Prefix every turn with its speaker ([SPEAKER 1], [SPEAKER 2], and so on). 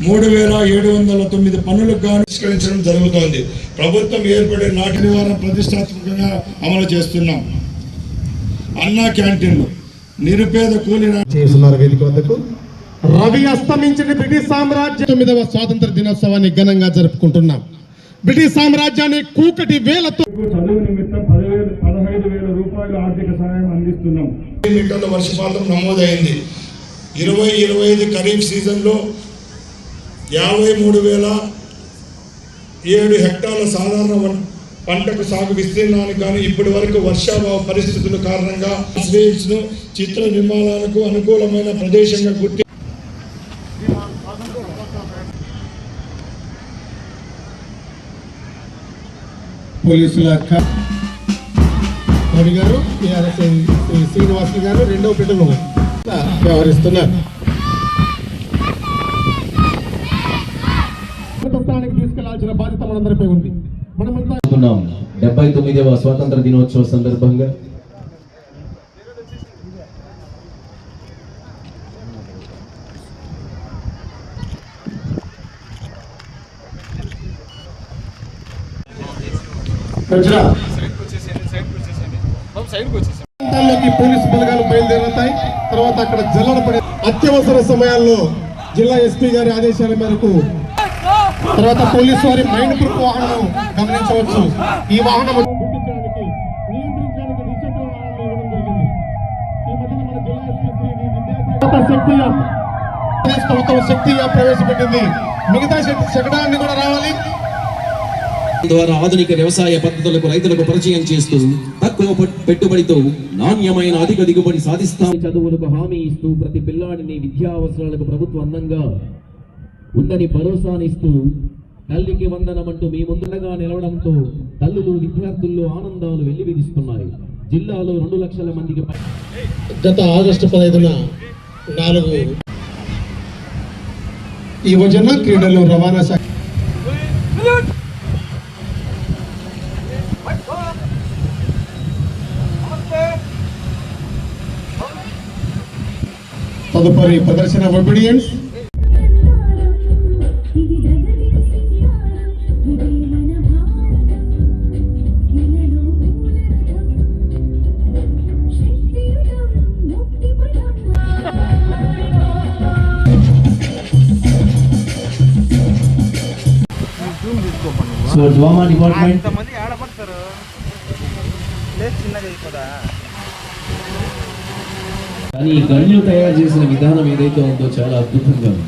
[SPEAKER 1] 3709 పనులకు గాను పరిష్కరించడం జరుగుతోంది. ప్రభుత్వం ఏర్పడే నాటి నివారణ ప్రతిష్టాత్మకంగా అమలు చేస్తున్నాం. అన్నా క్యాంటీన్లు నిరుపేద కూలి
[SPEAKER 2] చేస్తున్నారు. వేదిక వద్దకు రవి అస్తమించిన బ్రిటిష్ సామ్రాజ్యం 9వ స్వాతంత్ర దినోత్సవాన్ని ఘనంగా జరుపుకుంటున్నాం. బ్రిటిష్ సామ్రాజ్యాన్ని కూకటి వేలతో
[SPEAKER 1] చదువు నిమిత్తం 15,000 రూపాయల ఆర్థిక సహాయం అందిస్తున్నాం. మీటర్ల వర్షపాతం నమోదైంది. 2025 ఖరీఫ్ సీజన్లో 53,007 హెక్టార్ల సాధారణ పంటకు సాగు విస్తీర్ణానికి కానీ ఇప్పటి వరకు వర్షాభావ పరిస్థితుల కారణంగా చిత్ర నిర్మాణాలకు అనుకూలమైన ప్రదేశంగా గుర్తి
[SPEAKER 2] పోలీసుల రవి గారు శ్రీనివాస్ గారు రెండవ బిడ్డను వ్యవహరిస్తున్నారు. స్థానానికి తీసుకెళ్లాల్సిన బాధ్యత మనందరిపై ఉంది. మనమంతా
[SPEAKER 3] 79వ స్వాతంత్ర దినోత్సవ సందర్భంగా
[SPEAKER 2] పోలీసు బలగాలు బయలుదేరతాయి. తర్వాత అక్కడ జల్లడ పడే అత్యవసర సమయాల్లో జిల్లా ఎస్పీ గారి ఆదేశాల మేరకు తర్వాత పోలీసు వారి మైండ్ ప్రూఫ్ వాహనం గమనించవచ్చు. ఈ వాహనం గుర్తించడానికి నియంత్రించడానికి ద్విచక్ర వాహనాలు ఇవ్వడం జరిగింది. ఈ మధ్యన మన జిల్లా ఎస్పీ ప్రభుత్వం శక్తి ప్రవేశపెట్టింది. మిగతా శకటాన్ని కూడా రావాలి.
[SPEAKER 3] ద్వారా ఆధునిక వ్యవసాయ పద్ధతులకు రైతులకు పరిచయం చేస్తూ తక్కువ పెట్టుబడితో నాణ్యమైన అధిక దిగుబడి సాధిస్తాం. చదువులకు హామీ ఇస్తూ ప్రతి పిల్లాడిని విద్యా అవసరాలకు ప్రభుత్వం అందంగా ఉందని భరోసానిస్తూ తల్లికి వందనమంటూ మీ ముందుగా నిలవడంతో తల్లులు విద్యార్థుల్లో ఆనందాలు వెల్లివిరుస్తున్నాయి. జిల్లాలో 2 లక్షల మందికి
[SPEAKER 2] గత ఆగస్టు 15న 4 యువజన క్రీడలు రవాణా శాఖ తదుపరి ప్రదర్శన ఒబీడియన్స్
[SPEAKER 3] డ్రామా డిపార్ట్మెంట్ కానీ ఈ గన్లు తయారు చేసిన విధానం ఏదైతే ఉందో చాలా అద్భుతంగా ఉంది.